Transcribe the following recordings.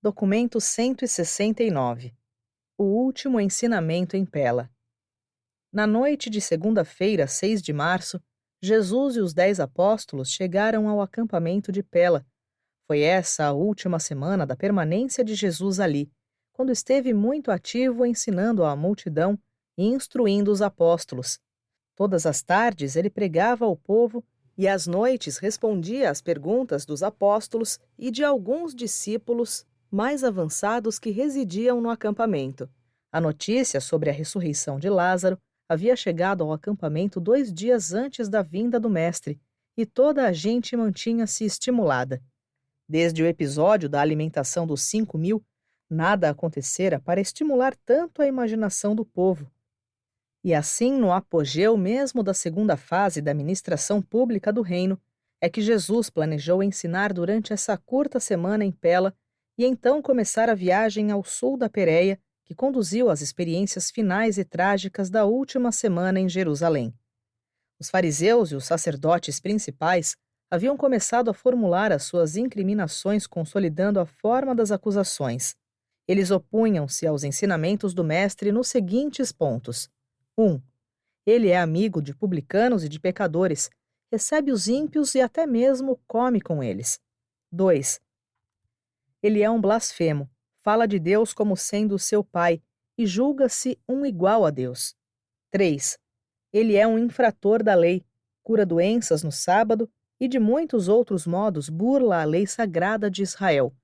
Documento 169. O último ensinamento em Pela. Na noite de segunda-feira, 6 de março, Jesus e os 10 apóstolos chegaram ao acampamento de Pela. Foi essa a última semana da permanência de Jesus ali, quando esteve muito ativo ensinando à multidão e instruindo os apóstolos. Todas as tardes ele pregava ao povo e às noites respondia às perguntas dos apóstolos e de alguns discípulos mais avançados que residiam no acampamento. A notícia sobre a ressurreição de Lázaro havia chegado ao acampamento 2 dias antes da vinda do Mestre, e toda a gente mantinha-se estimulada. Desde o episódio da alimentação dos 5.000, nada acontecera para estimular tanto a imaginação do povo. E assim, no apogeu mesmo da segunda fase da ministração pública do reino, é que Jesus planejou ensinar durante essa curta semana em Pela e então começar a viagem ao sul da Pérea, que conduziu às experiências finais e trágicas da última semana em Jerusalém. Os fariseus e os sacerdotes principais haviam começado a formular as suas incriminações consolidando a forma das acusações. Eles opunham-se aos ensinamentos do mestre nos seguintes pontos. 1. Ele é amigo de publicanos e de pecadores, recebe os ímpios e até mesmo come com eles. 2. Ele é um blasfemo, fala de Deus como sendo seu pai e julga-se um igual a Deus. 3. Ele é um infrator da lei, cura doenças no sábado e de muitos outros modos burla a lei sagrada de Israel.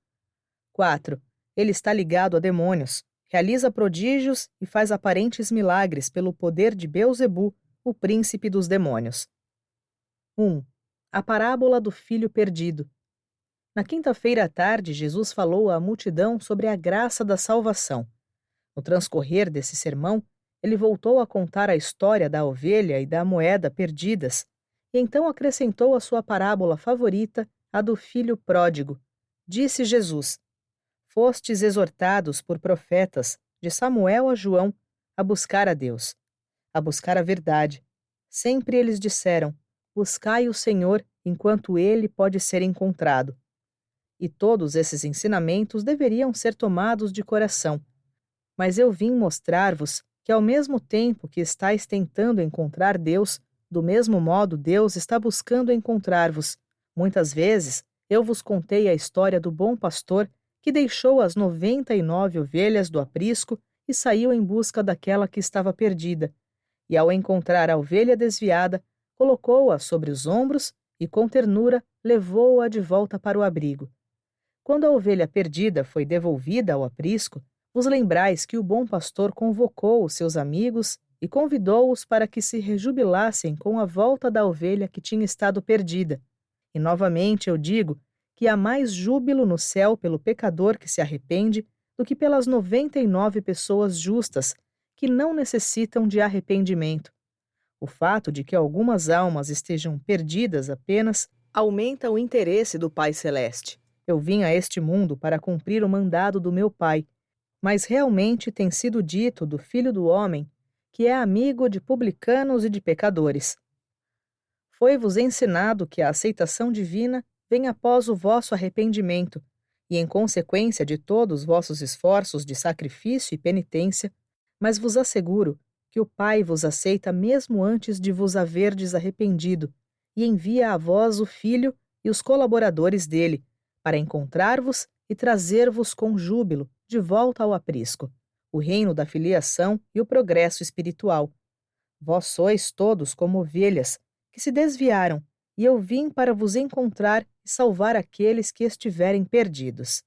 4. Ele está ligado a demônios, realiza prodígios e faz aparentes milagres pelo poder de Beelzebu, o príncipe dos demônios. 1. A parábola do filho perdido. Na quinta-feira à tarde, Jesus falou à multidão sobre a graça da salvação. No transcorrer desse sermão, ele voltou a contar a história da ovelha e da moeda perdidas, e então acrescentou a sua parábola favorita, a do filho pródigo. Disse Jesus: Fostes exortados por profetas, de Samuel a João, a buscar a Deus, a buscar a verdade. Sempre eles disseram: Buscai o Senhor enquanto ele pode ser encontrado. E todos esses ensinamentos deveriam ser tomados de coração. Mas eu vim mostrar-vos que, ao mesmo tempo que estáis tentando encontrar Deus, do mesmo modo Deus está buscando encontrar-vos. Muitas vezes eu vos contei a história do bom pastor que deixou as 99 ovelhas do aprisco e saiu em busca daquela que estava perdida. E ao encontrar a ovelha desviada, colocou-a sobre os ombros e, com ternura, levou-a de volta para o abrigo. Quando a ovelha perdida foi devolvida ao aprisco, vos lembrais que o bom pastor convocou os seus amigos e convidou-os para que se rejubilassem com a volta da ovelha que tinha estado perdida. E novamente eu digo que há mais júbilo no céu pelo pecador que se arrepende do que pelas 99 pessoas justas que não necessitam de arrependimento. O fato de que algumas almas estejam perdidas apenas aumenta o interesse do Pai Celeste. Eu vim a este mundo para cumprir o mandado do meu Pai, mas realmente tem sido dito do Filho do Homem que é amigo de publicanos e de pecadores. Foi-vos ensinado que a aceitação divina vem após o vosso arrependimento, e em consequência de todos os vossos esforços de sacrifício e penitência, mas vos asseguro que o Pai vos aceita mesmo antes de vos haverdes arrependido, e envia a vós o Filho e os colaboradores dele, para encontrar-vos e trazer-vos com júbilo de volta ao aprisco, o reino da filiação e o progresso espiritual. Vós sois todos como ovelhas, que se desviaram, e eu vim para vos encontrar e salvar aqueles que estiverem perdidos.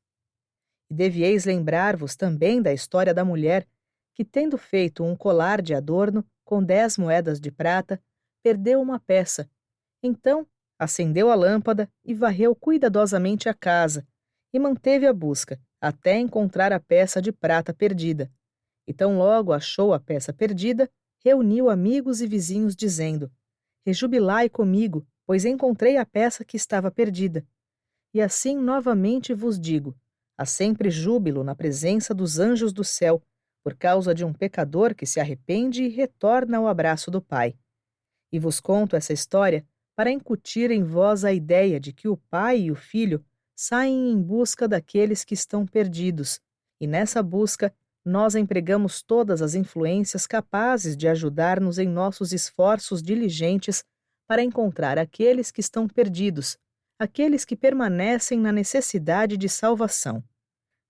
E devieis lembrar-vos também da história da mulher, que, tendo feito um colar de adorno com 10 moedas de prata, perdeu uma peça. Então, acendeu a lâmpada e varreu cuidadosamente a casa, e manteve a busca, até encontrar a peça de prata perdida. E tão logo achou a peça perdida, reuniu amigos e vizinhos, dizendo: Rejubilai comigo, pois encontrei a peça que estava perdida. E assim novamente vos digo: há sempre júbilo na presença dos anjos do céu, por causa de um pecador que se arrepende e retorna ao abraço do Pai. E vos conto essa história para incutir em vós a ideia de que o Pai e o Filho saem em busca daqueles que estão perdidos, e nessa busca nós empregamos todas as influências capazes de ajudar-nos em nossos esforços diligentes para encontrar aqueles que estão perdidos, aqueles que permanecem na necessidade de salvação.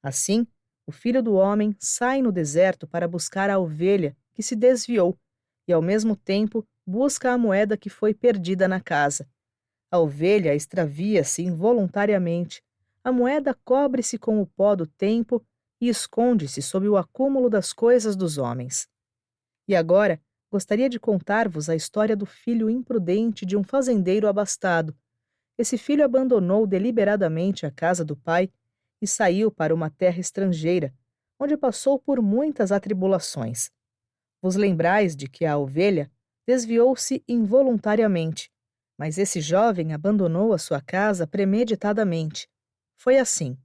Assim, o Filho do Homem sai no deserto para buscar a ovelha que se desviou e, ao mesmo tempo, busca a moeda que foi perdida na casa. A ovelha extravia-se involuntariamente, a moeda cobre-se com o pó do tempo e esconde-se sob o acúmulo das coisas dos homens. E agora, gostaria de contar-vos a história do filho imprudente de um fazendeiro abastado. Esse filho abandonou deliberadamente a casa do pai e saiu para uma terra estrangeira, onde passou por muitas atribulações. Vos lembrais de que a ovelha desviou-se involuntariamente, mas esse jovem abandonou a sua casa premeditadamente. Foi assim.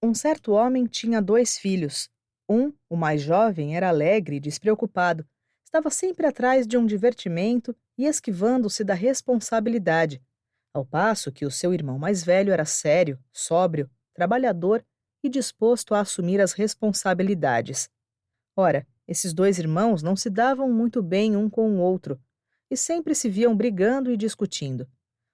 Um certo homem tinha 2 filhos. O mais jovem, era alegre e despreocupado. Estava sempre atrás de um divertimento e esquivando-se da responsabilidade, ao passo que o seu irmão mais velho era sério, sóbrio, trabalhador e disposto a assumir as responsabilidades. Ora, esses 2 irmãos não se davam muito bem um com o outro e sempre se viam brigando e discutindo.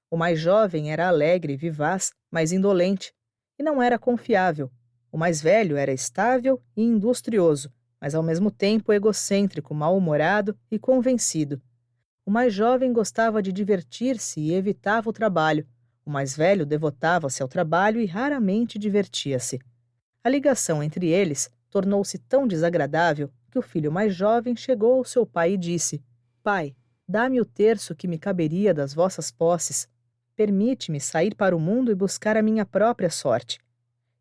O mais jovem era alegre e vivaz, mas indolente, e não era confiável. O mais velho era estável e industrioso, mas ao mesmo tempo egocêntrico, mal-humorado e convencido. O mais jovem gostava de divertir-se e evitava o trabalho. O mais velho devotava-se ao trabalho e raramente divertia-se. A ligação entre eles tornou-se tão desagradável que o filho mais jovem chegou ao seu pai e disse: Pai, dá-me o terço que me caberia das vossas posses. Permite-me sair para o mundo e buscar a minha própria sorte.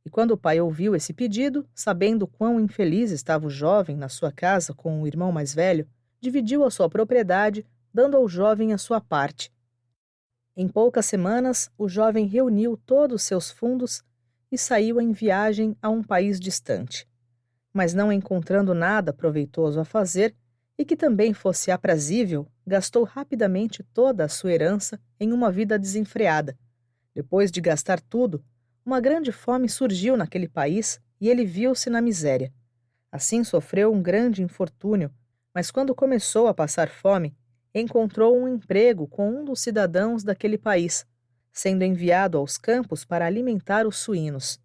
E quando o pai ouviu esse pedido, sabendo quão infeliz estava o jovem na sua casa com o irmão mais velho, dividiu a sua propriedade, dando ao jovem a sua parte. Em poucas semanas, o jovem reuniu todos os seus fundos e saiu em viagem a um país distante. Mas não encontrando nada proveitoso a fazer e que também fosse aprazível, gastou rapidamente toda a sua herança em uma vida desenfreada. Depois de gastar tudo, uma grande fome surgiu naquele país e ele viu-se na miséria. Assim sofreu um grande infortúnio, mas quando começou a passar fome, encontrou um emprego com um dos cidadãos daquele país, sendo enviado aos campos para alimentar os suínos.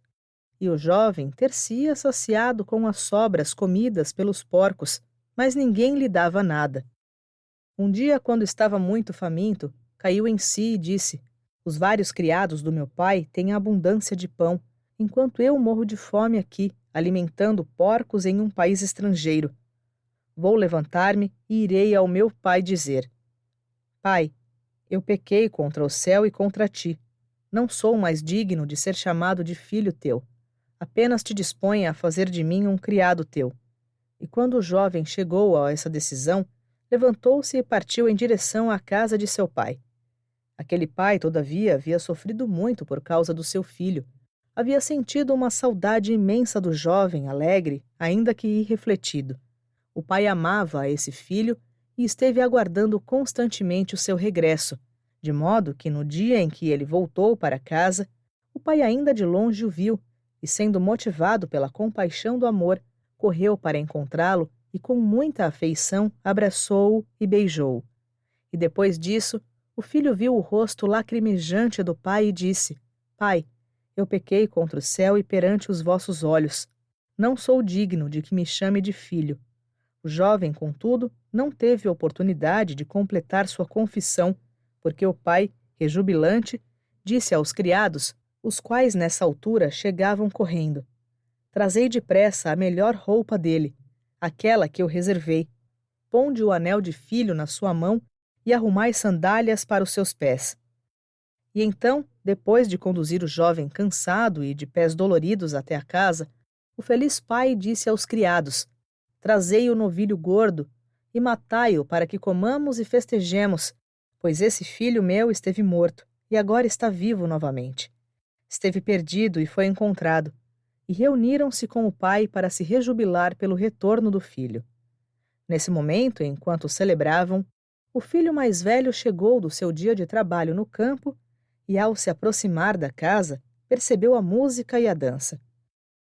E o jovem ter-se-ia saciado com as sobras comidas pelos porcos, mas ninguém lhe dava nada. Um dia, quando estava muito faminto, caiu em si e disse: Os vários criados do meu pai têm abundância de pão, enquanto eu morro de fome aqui, alimentando porcos em um país estrangeiro. Vou levantar-me e irei ao meu pai dizer: Pai, eu pequei contra o céu e contra ti. Não sou mais digno de ser chamado de filho teu. Apenas te disponha a fazer de mim um criado teu. E quando o jovem chegou a essa decisão, levantou-se e partiu em direção à casa de seu pai. Aquele pai, todavia, havia sofrido muito por causa do seu filho. Havia sentido uma saudade imensa do jovem, alegre, ainda que irrefletido. O pai amava a esse filho e esteve aguardando constantemente o seu regresso, de modo que no dia em que ele voltou para casa, o pai ainda de longe o viu e, sendo motivado pela compaixão do amor, correu para encontrá-lo e com muita afeição abraçou-o e beijou-o. E depois disso, o filho viu o rosto lacrimejante do pai e disse: Pai, eu pequei contra o céu e perante os vossos olhos. Não sou digno de que me chame de filho. O jovem, contudo, não teve oportunidade de completar sua confissão, porque o pai, rejubilante, disse aos criados, os quais nessa altura chegavam correndo: Trazei depressa a melhor roupa dele, aquela que eu reservei. Ponde o anel de filho na sua mão e arrumai sandálias para os seus pés. E então, depois de conduzir o jovem cansado e de pés doloridos até a casa, o feliz pai disse aos criados: Trazei o novilho gordo e matai-o para que comamos e festejemos, pois esse filho meu esteve morto e agora está vivo novamente. Esteve perdido e foi encontrado. E reuniram-se com o pai para se rejubilar pelo retorno do filho. Nesse momento, enquanto celebravam, o filho mais velho chegou do seu dia de trabalho no campo e, ao se aproximar da casa, percebeu a música e a dança.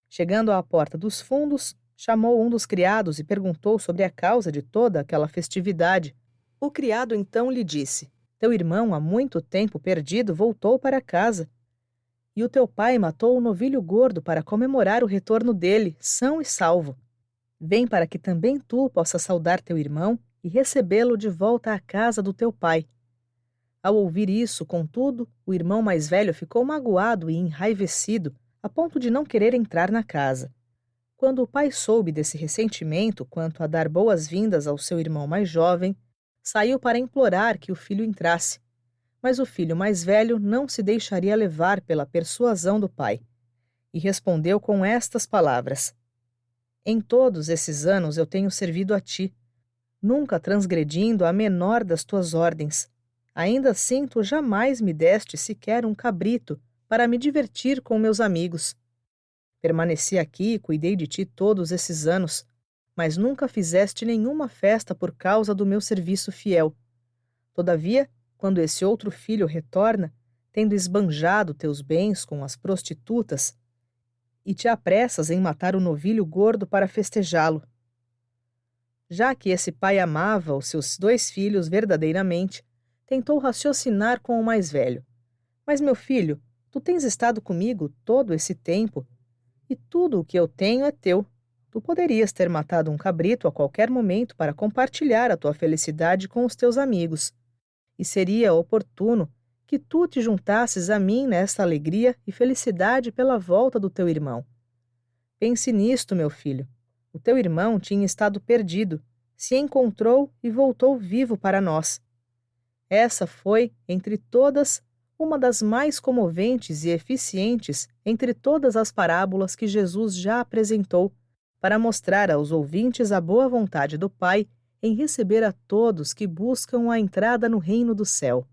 Chegando à porta dos fundos, chamou um dos criados e perguntou sobre a causa de toda aquela festividade. O criado então lhe disse: Teu irmão, há muito tempo perdido, voltou para casa. E o teu pai matou o novilho gordo para comemorar o retorno dele, são e salvo. Vem para que também tu possas saudar teu irmão e recebê-lo de volta à casa do teu pai. Ao ouvir isso, contudo, o irmão mais velho ficou magoado e enraivecido, a ponto de não querer entrar na casa. Quando o pai soube desse ressentimento quanto a dar boas-vindas ao seu irmão mais jovem, saiu para implorar que o filho entrasse. Mas o filho mais velho não se deixaria levar pela persuasão do pai, e respondeu com estas palavras: Em todos esses anos eu tenho servido a ti, nunca transgredindo a menor das tuas ordens. Ainda assim, tu jamais me deste sequer um cabrito para me divertir com meus amigos. Permaneci aqui e cuidei de ti todos esses anos, mas nunca fizeste nenhuma festa por causa do meu serviço fiel. Todavia, quando esse outro filho retorna, tendo esbanjado teus bens com as prostitutas, e te apressas em matar o novilho gordo para festejá-lo. Já que esse pai amava os seus 2 filhos verdadeiramente, tentou raciocinar com o mais velho. Mas, meu filho, tu tens estado comigo todo esse tempo, e tudo o que eu tenho é teu. Tu poderias ter matado um cabrito a qualquer momento para compartilhar a tua felicidade com os teus amigos. E seria oportuno que tu te juntasses a mim nesta alegria e felicidade pela volta do teu irmão. Pense nisto, meu filho. O teu irmão tinha estado perdido, se encontrou e voltou vivo para nós. Essa foi, entre todas, uma das mais comoventes e eficientes entre todas as parábolas que Jesus já apresentou, para mostrar aos ouvintes a boa vontade do Pai em receber a todos que buscam a entrada no reino do céu.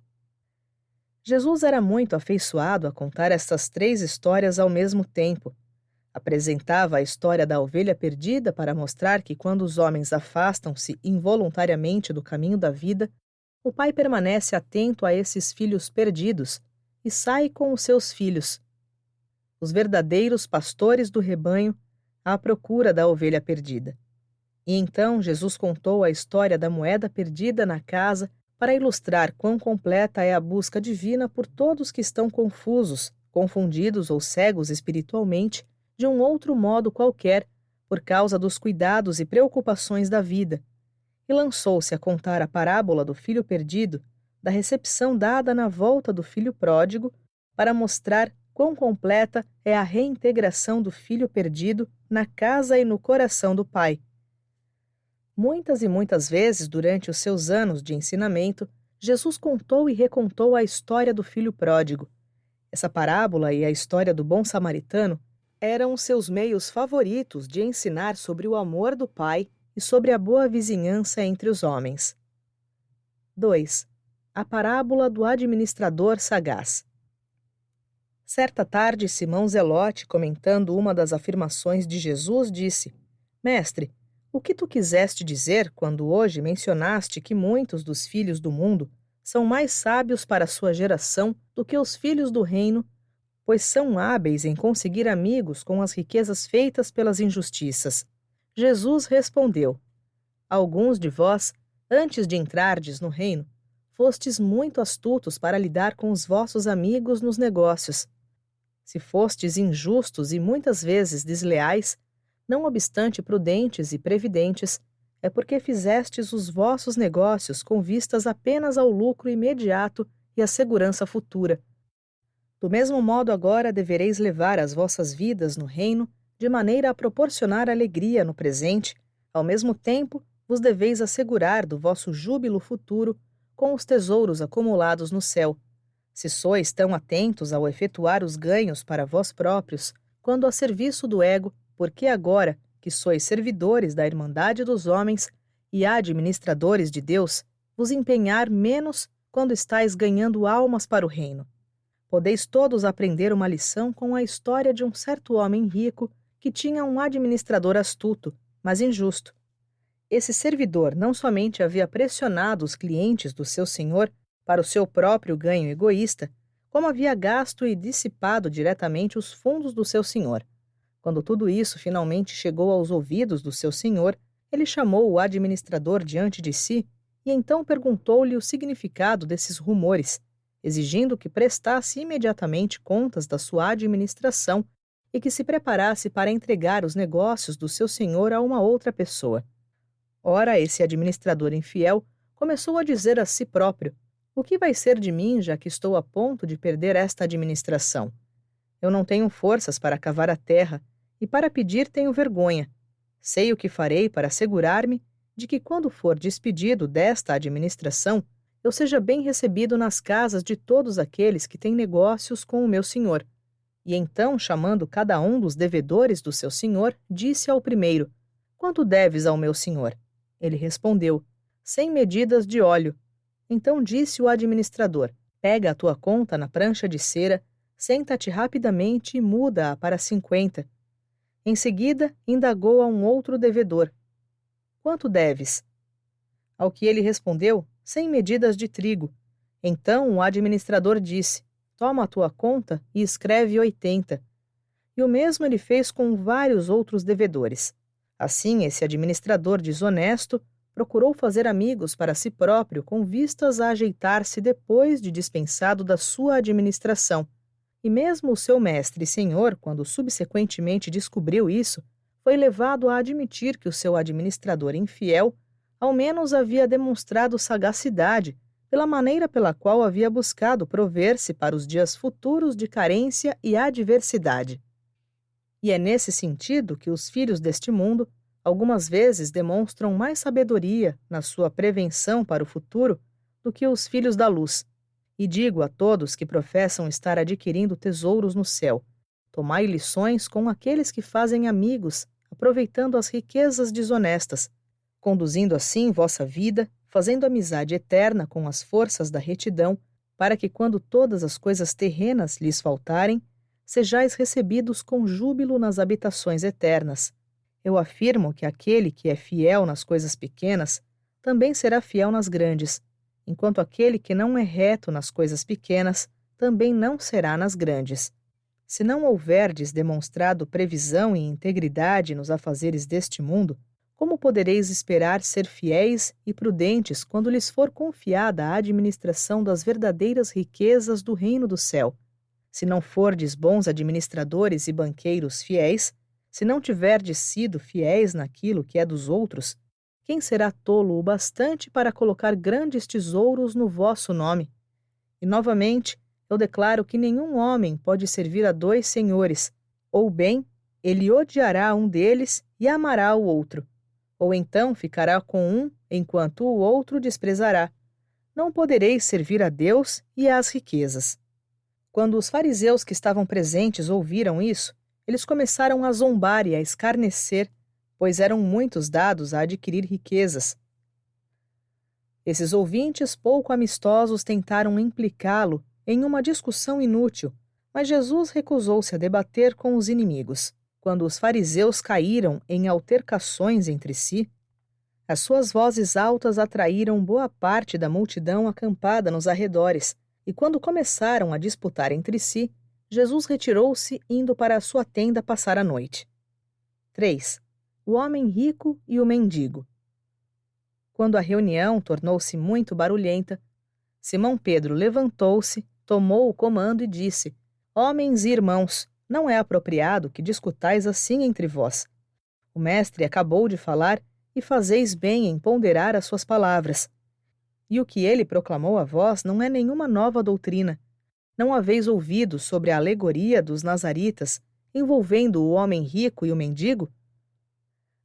Jesus era muito afeiçoado a contar estas 3 histórias ao mesmo tempo. Apresentava a história da ovelha perdida para mostrar que quando os homens afastam-se involuntariamente do caminho da vida, o pai permanece atento a esses filhos perdidos e sai com os seus filhos, os verdadeiros pastores do rebanho, à procura da ovelha perdida. E então Jesus contou a história da moeda perdida na casa para ilustrar quão completa é a busca divina por todos que estão confusos, confundidos ou cegos espiritualmente de um outro modo qualquer por causa dos cuidados e preocupações da vida. E lançou-se a contar a parábola do filho perdido, da recepção dada na volta do filho pródigo, para mostrar quão completa é a reintegração do filho perdido na casa e no coração do pai. Muitas e muitas vezes, durante os seus anos de ensinamento, Jesus contou e recontou a história do filho pródigo. Essa parábola e a história do bom samaritano eram os seus meios favoritos de ensinar sobre o amor do pai e sobre a boa vizinhança entre os homens. 2. A parábola do administrador sagaz. Certa tarde, Simão Zelote, comentando uma das afirmações de Jesus, disse: Mestre, o que tu quiseste dizer quando hoje mencionaste que muitos dos filhos do mundo são mais sábios para a sua geração do que os filhos do reino, pois são hábeis em conseguir amigos com as riquezas feitas pelas injustiças? Jesus respondeu: Alguns de vós, antes de entrardes no reino, fostes muito astutos para lidar com os vossos amigos nos negócios. Se fostes injustos e muitas vezes desleais, não obstante prudentes e previdentes, é porque fizestes os vossos negócios com vistas apenas ao lucro imediato e à segurança futura. Do mesmo modo agora devereis levar as vossas vidas no reino de maneira a proporcionar alegria no presente, ao mesmo tempo vos deveis assegurar do vosso júbilo futuro com os tesouros acumulados no céu. Se sois tão atentos ao efetuar os ganhos para vós próprios, quando a serviço do ego, porque agora, que sois servidores da Irmandade dos homens e administradores de Deus, vos empenhar menos quando estáis ganhando almas para o reino. Podeis todos aprender uma lição com a história de um certo homem rico que tinha um administrador astuto, mas injusto. Esse servidor não somente havia pressionado os clientes do seu senhor para o seu próprio ganho egoísta, como havia gasto e dissipado diretamente os fundos do seu senhor. Quando tudo isso finalmente chegou aos ouvidos do seu senhor, ele chamou o administrador diante de si e então perguntou-lhe o significado desses rumores, exigindo que prestasse imediatamente contas da sua administração e que se preparasse para entregar os negócios do seu senhor a uma outra pessoa. Ora, esse administrador infiel começou a dizer a si próprio: o que vai ser de mim, já que estou a ponto de perder esta administração? Eu não tenho forças para cavar a terra, e para pedir tenho vergonha. Sei o que farei para assegurar-me de que, quando for despedido desta administração, eu seja bem recebido nas casas de todos aqueles que têm negócios com o meu senhor. E então, chamando cada um dos devedores do seu senhor, disse ao primeiro: quanto deves ao meu senhor? Ele respondeu: 100 medidas de óleo. Então disse o administrador: pega a tua conta na prancha de cera, senta-te rapidamente e muda-a para 50. Em seguida, indagou a um outro devedor: quanto deves? Ao que ele respondeu: 100 medidas de trigo. Então o administrador disse: toma a tua conta e escreve 80. E o mesmo ele fez com vários outros devedores. Assim, esse administrador desonesto procurou fazer amigos para si próprio com vistas a ajeitar-se depois de dispensado da sua administração. E mesmo o seu mestre e senhor, quando subsequentemente descobriu isso, foi levado a admitir que o seu administrador infiel ao menos havia demonstrado sagacidade pela maneira pela qual havia buscado prover-se para os dias futuros de carência e adversidade. E é nesse sentido que os filhos deste mundo algumas vezes demonstram mais sabedoria na sua prevenção para o futuro do que os filhos da luz. E digo a todos que professam estar adquirindo tesouros no céu: tomai lições com aqueles que fazem amigos, aproveitando as riquezas desonestas, conduzindo assim vossa vida, fazendo amizade eterna com as forças da retidão, para que, quando todas as coisas terrenas lhes faltarem, sejais recebidos com júbilo nas habitações eternas. Eu afirmo que aquele que é fiel nas coisas pequenas também será fiel nas grandes, enquanto aquele que não é reto nas coisas pequenas também não será nas grandes. Se não houverdes demonstrado previsão e integridade nos afazeres deste mundo, como podereis esperar ser fiéis e prudentes quando lhes for confiada a administração das verdadeiras riquezas do reino do céu? Se não fordes bons administradores e banqueiros fiéis, se não tiverdes sido fiéis naquilo que é dos outros, quem será tolo o bastante para colocar grandes tesouros no vosso nome? E novamente, eu declaro que nenhum homem pode servir a 2 senhores, ou bem, ele odiará um deles e amará o outro, ou então ficará com um enquanto o outro desprezará. Não podereis servir a Deus e às riquezas. Quando os fariseus que estavam presentes ouviram isso, eles começaram a zombar e a escarnecer, pois eram muitos dados a adquirir riquezas. Esses ouvintes pouco amistosos tentaram implicá-lo em uma discussão inútil, mas Jesus recusou-se a debater com os inimigos. Quando os fariseus caíram em altercações entre si, as suas vozes altas atraíram boa parte da multidão acampada nos arredores, e quando começaram a disputar entre si, Jesus retirou-se, indo para a sua tenda passar a noite. 3. O homem rico e o mendigo. Quando a reunião tornou-se muito barulhenta, Simão Pedro levantou-se, tomou o comando e disse: homens e irmãos, não é apropriado que discutais assim entre vós. O mestre acabou de falar e fazeis bem em ponderar as suas palavras. E o que ele proclamou a vós não é nenhuma nova doutrina. Não haveis ouvido sobre a alegoria dos nazaritas, envolvendo o homem rico e o mendigo?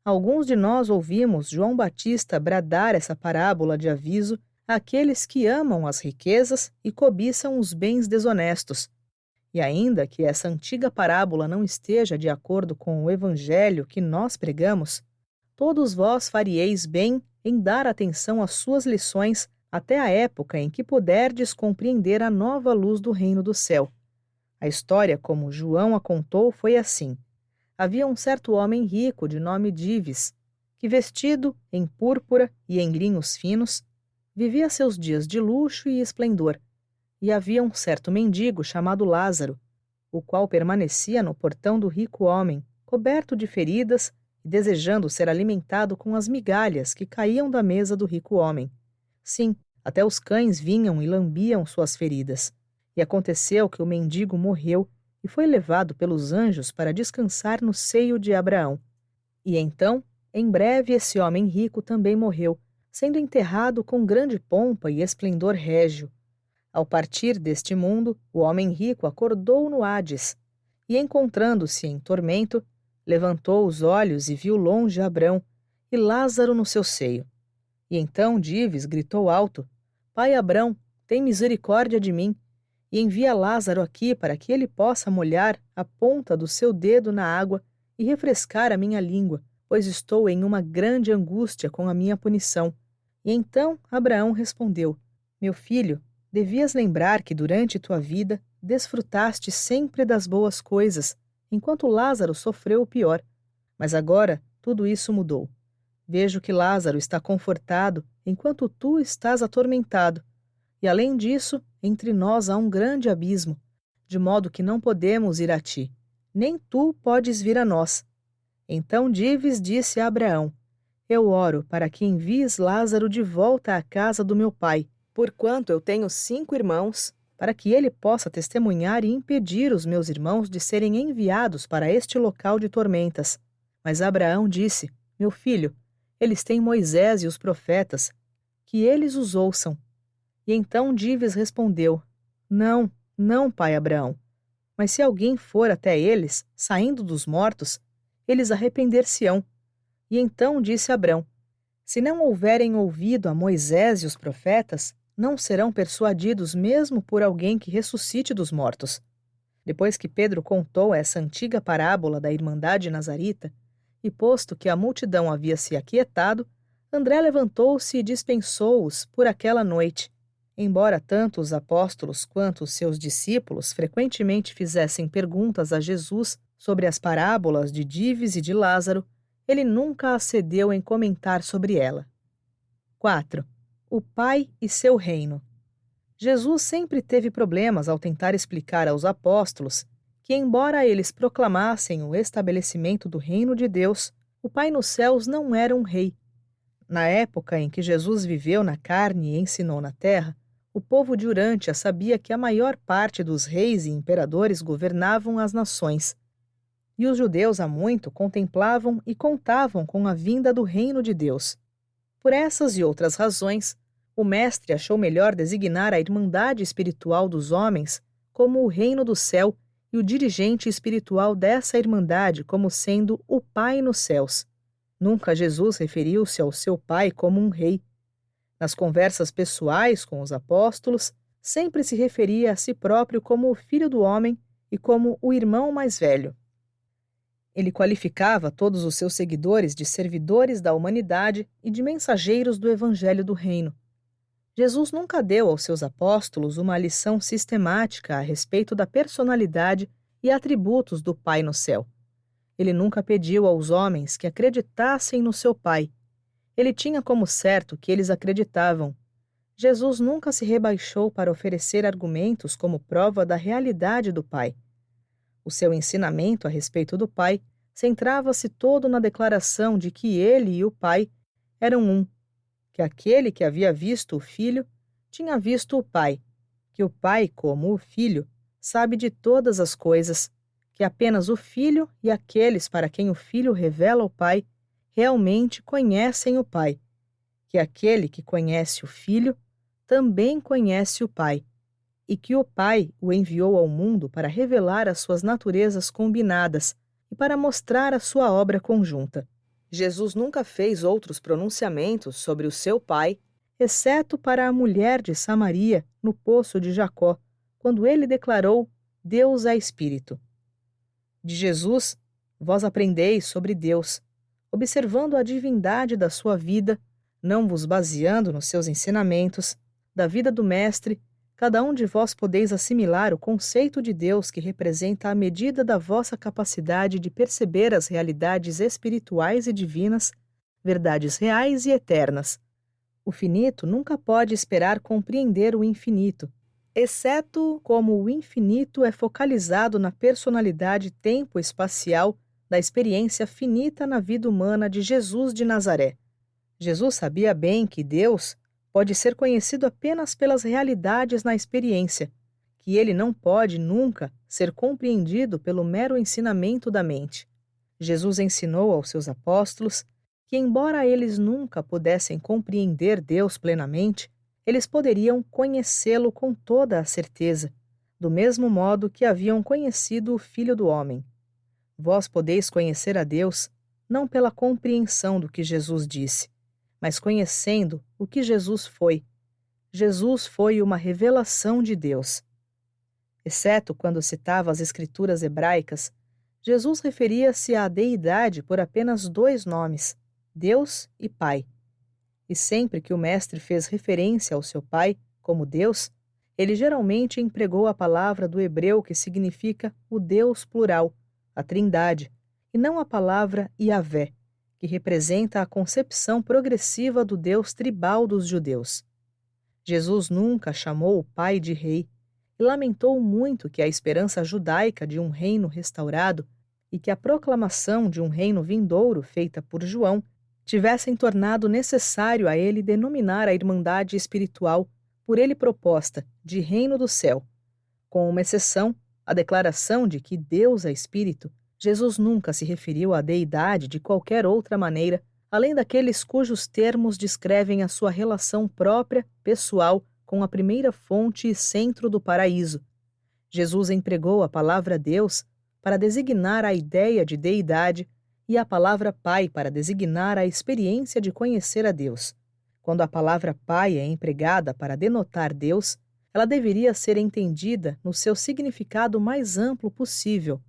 Alguns de nós ouvimos João Batista bradar essa parábola de aviso àqueles que amam as riquezas e cobiçam os bens desonestos. E ainda que essa antiga parábola não esteja de acordo com o evangelho que nós pregamos, todos vós farieis bem em dar atenção às suas lições até a época em que puderdes compreender a nova luz do reino do céu. A história, como João a contou, foi assim. Havia um certo homem rico de nome Dives, que, vestido em púrpura e em linhos finos, vivia seus dias de luxo e esplendor, e havia um certo mendigo chamado Lázaro, o qual permanecia no portão do rico homem, coberto de feridas e desejando ser alimentado com as migalhas que caíam da mesa do rico homem. Sim, até os cães vinham e lambiam suas feridas. E aconteceu que o mendigo morreu e foi levado pelos anjos para descansar no seio de Abraão. E então, em breve, esse homem rico também morreu, sendo enterrado com grande pompa e esplendor régio. Ao partir deste mundo, o homem rico acordou no Hades, e encontrando-se em tormento, levantou os olhos e viu longe Abrão e Lázaro no seu seio. E então Dives gritou alto: Pai Abrão, tem misericórdia de mim, e envia Lázaro aqui para que ele possa molhar a ponta do seu dedo na água e refrescar a minha língua, pois estou em uma grande angústia com a minha punição. E então Abraão respondeu: Meu filho, devias lembrar que durante tua vida desfrutaste sempre das boas coisas, enquanto Lázaro sofreu o pior. Mas agora tudo isso mudou. Vejo que Lázaro está confortado enquanto tu estás atormentado. E além disso, entre nós há um grande abismo, de modo que não podemos ir a ti, nem tu podes vir a nós. Então Dives disse a Abraão: Eu oro para que envies Lázaro de volta à casa do meu pai, porquanto eu tenho 5 irmãos, para que ele possa testemunhar e impedir os meus irmãos de serem enviados para este local de tormentas. Mas Abraão disse: Meu filho, eles têm Moisés e os profetas, que eles os ouçam. E então Dives respondeu: Não, não, pai Abraão. Mas se alguém for até eles, saindo dos mortos, eles arrepender-se-ão. E então disse Abrão: Se não houverem ouvido a Moisés e os profetas, não serão persuadidos mesmo por alguém que ressuscite dos mortos. Depois que Pedro contou essa antiga parábola da Irmandade Nazarita, e posto que a multidão havia se aquietado, André levantou-se e dispensou-os por aquela noite. Embora tanto os apóstolos quanto os seus discípulos frequentemente fizessem perguntas a Jesus sobre as parábolas de Dives e de Lázaro, ele nunca acedeu em comentar sobre ela. 4. O Pai e seu reino. Jesus sempre teve problemas ao tentar explicar aos apóstolos que, embora eles proclamassem o estabelecimento do reino de Deus, o Pai nos céus não era um rei. Na época em que Jesus viveu na carne e ensinou na terra, o povo de Urântia sabia que a maior parte dos reis e imperadores governavam as nações. E os judeus há muito contemplavam e contavam com a vinda do reino de Deus. Por essas e outras razões, o mestre achou melhor designar a irmandade espiritual dos homens como o reino do céu e o dirigente espiritual dessa irmandade como sendo o Pai nos céus. Nunca Jesus referiu-se ao seu Pai como um rei. Nas conversas pessoais com os apóstolos, sempre se referia a si próprio como o Filho do Homem e como o irmão mais velho. Ele qualificava todos os seus seguidores de servidores da humanidade e de mensageiros do Evangelho do Reino. Jesus nunca deu aos seus apóstolos uma lição sistemática a respeito da personalidade e atributos do Pai no céu. Ele nunca pediu aos homens que acreditassem no seu Pai. Ele tinha como certo que eles acreditavam. Jesus nunca se rebaixou para oferecer argumentos como prova da realidade do Pai. O seu ensinamento a respeito do Pai centrava-se todo na declaração de que ele e o Pai eram um, que aquele que havia visto o Filho tinha visto o Pai, que o Pai, como o Filho, sabe de todas as coisas, que apenas o Filho e aqueles para quem o Filho revela o Pai realmente conhecem o Pai, que aquele que conhece o Filho também conhece o Pai, e que o Pai o enviou ao mundo para revelar as suas naturezas combinadas e para mostrar a sua obra conjunta. Jesus nunca fez outros pronunciamentos sobre o seu Pai, exceto para a mulher de Samaria, no poço de Jacó, quando ele declarou: Deus é Espírito. De Jesus, vós aprendeis sobre Deus, observando a divindade da sua vida, não vos baseando nos seus ensinamentos, da vida do Mestre. Cada um de vós podeis assimilar o conceito de Deus que representa a medida da vossa capacidade de perceber as realidades espirituais e divinas, verdades reais e eternas. O finito nunca pode esperar compreender o infinito. exceto como o infinito é focalizado na personalidade tempo-espacial da experiência finita na vida humana de Jesus de Nazaré. Jesus sabia bem que Deus pode ser conhecido apenas pelas realidades na experiência, que ele não pode nunca ser compreendido pelo mero ensinamento da mente. Jesus ensinou aos seus apóstolos que, embora eles nunca pudessem compreender Deus plenamente, eles poderiam conhecê-lo com toda a certeza, do mesmo modo que haviam conhecido o Filho do Homem. Vós podeis conhecer a Deus não pela compreensão do que Jesus disse, mas conhecendo o que Jesus foi. Jesus foi uma revelação de Deus. Exceto quando citava as escrituras hebraicas, Jesus referia-se à deidade por apenas 2 nomes, Deus e Pai. E sempre que o mestre fez referência ao seu Pai como Deus, ele geralmente empregou a palavra do hebreu que significa o Deus plural, a Trindade, e não a palavra Yahvé, que representa a concepção progressiva do Deus tribal dos judeus. Jesus nunca chamou o Pai de Rei e lamentou muito que a esperança judaica de um reino restaurado e que a proclamação de um reino vindouro feita por João tivessem tornado necessário a ele denominar a irmandade espiritual por ele proposta de Reino do Céu. Com uma exceção, a declaração de que Deus é Espírito, Jesus nunca se referiu à deidade de qualquer outra maneira, além daqueles cujos termos descrevem a sua relação própria, pessoal, com a primeira fonte e centro do paraíso. Jesus empregou a palavra Deus para designar a ideia de deidade e a palavra Pai para designar a experiência de conhecer a Deus. Quando a palavra Pai é empregada para denotar Deus, ela deveria ser entendida no seu significado mais amplo possível.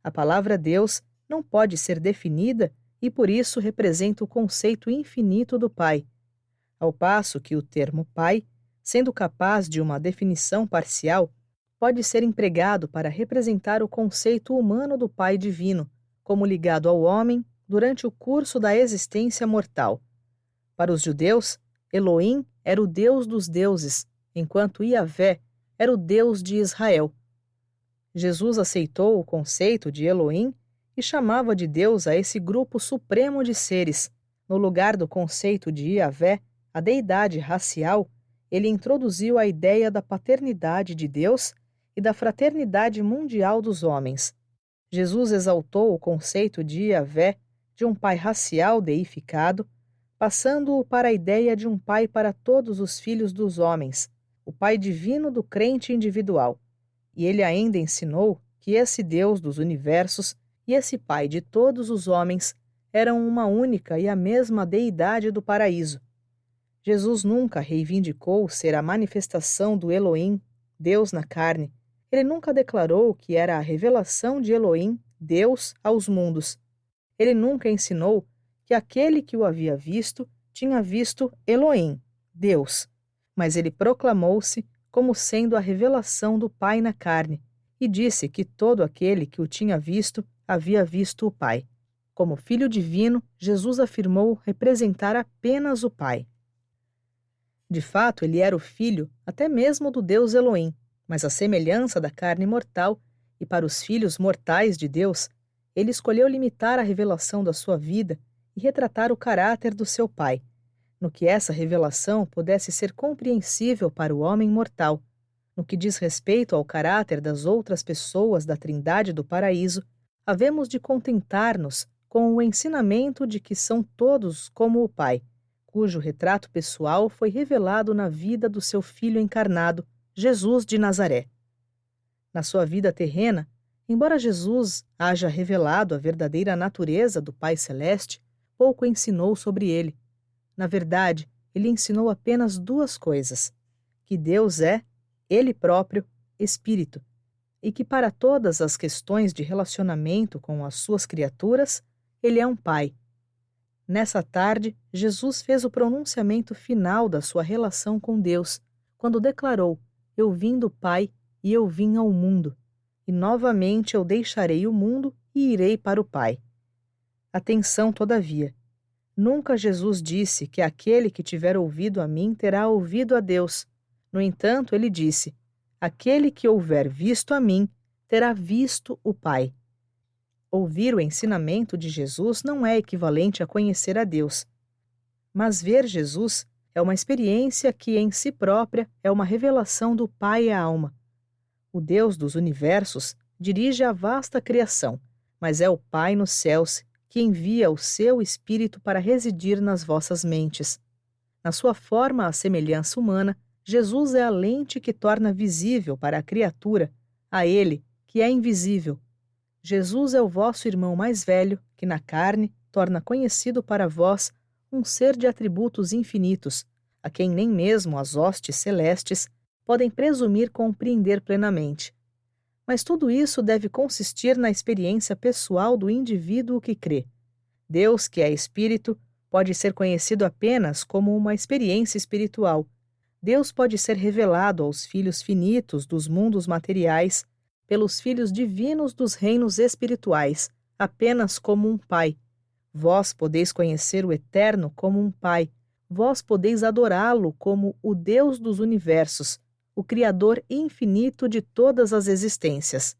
A palavra Deus não pode ser definida e por isso representa o conceito infinito do Pai, ao passo que o termo Pai, sendo capaz de uma definição parcial, pode ser empregado para representar o conceito humano do Pai divino, como ligado ao homem durante o curso da existência mortal. Para os judeus, Elohim era o Deus dos deuses, enquanto Yahvé era o Deus de Israel. Jesus aceitou o conceito de Elohim e chamava de Deus a esse grupo supremo de seres. No lugar do conceito de Yahvé, a deidade racial, ele introduziu a ideia da paternidade de Deus e da fraternidade mundial dos homens. Jesus exaltou o conceito de Yahvé, de um pai racial deificado, passando-o para a ideia de um pai para todos os filhos dos homens, o pai divino do crente individual. E ele ainda ensinou que esse Deus dos universos e esse pai de todos os homens eram uma única e a mesma deidade do paraíso. Jesus nunca reivindicou ser a manifestação do Elohim, Deus na carne. Ele nunca declarou que era a revelação de Elohim, Deus, aos mundos. Ele nunca ensinou que aquele que o havia visto tinha visto Elohim, Deus, mas ele proclamou-se como sendo a revelação do Pai na carne, e disse que todo aquele que o tinha visto havia visto o Pai. Como Filho divino, Jesus afirmou representar apenas o Pai. De fato, ele era o filho até mesmo do Deus Elohim, mas à semelhança da carne mortal, e para os filhos mortais de Deus, ele escolheu limitar a revelação da sua vida e retratar o caráter do seu Pai, no que essa revelação pudesse ser compreensível para o homem mortal. No que diz respeito ao caráter das outras pessoas da Trindade do Paraíso, havemos de contentar-nos com o ensinamento de que são todos como o Pai, cujo retrato pessoal foi revelado na vida do seu Filho encarnado, Jesus de Nazaré. Na sua vida terrena, embora Jesus haja revelado a verdadeira natureza do Pai Celeste, pouco ensinou sobre ele. Na verdade, ele ensinou apenas 2 coisas: que Deus é, Ele próprio, Espírito, e que para todas as questões de relacionamento com as suas criaturas, Ele é um Pai. Nessa tarde, Jesus fez o pronunciamento final da sua relação com Deus, quando declarou: Eu vim do Pai e eu vim ao mundo, e novamente eu deixarei o mundo e irei para o Pai. Atenção, todavia. Nunca Jesus disse que aquele que tiver ouvido a mim terá ouvido a Deus. No entanto, ele disse: Aquele que houver visto a mim, terá visto o Pai. Ouvir o ensinamento de Jesus não é equivalente a conhecer a Deus, mas ver Jesus é uma experiência que, em si própria, é uma revelação do Pai à alma. O Deus dos universos dirige a vasta criação, mas é o Pai nos céus que envia o seu Espírito para residir nas vossas mentes. Na sua forma à semelhança humana, Jesus é a lente que torna visível para a criatura a Ele, que é invisível. Jesus é o vosso irmão mais velho, que na carne torna conhecido para vós um ser de atributos infinitos, a quem nem mesmo as hostes celestes podem presumir compreender plenamente. Mas tudo isso deve consistir na experiência pessoal do indivíduo que crê. Deus, que é Espírito, pode ser conhecido apenas como uma experiência espiritual. Deus pode ser revelado aos filhos finitos dos mundos materiais, pelos filhos divinos dos reinos espirituais, apenas como um Pai. Vós podeis conhecer o Eterno como um Pai. Vós podeis adorá-lo como o Deus dos universos, o Criador infinito de todas as existências.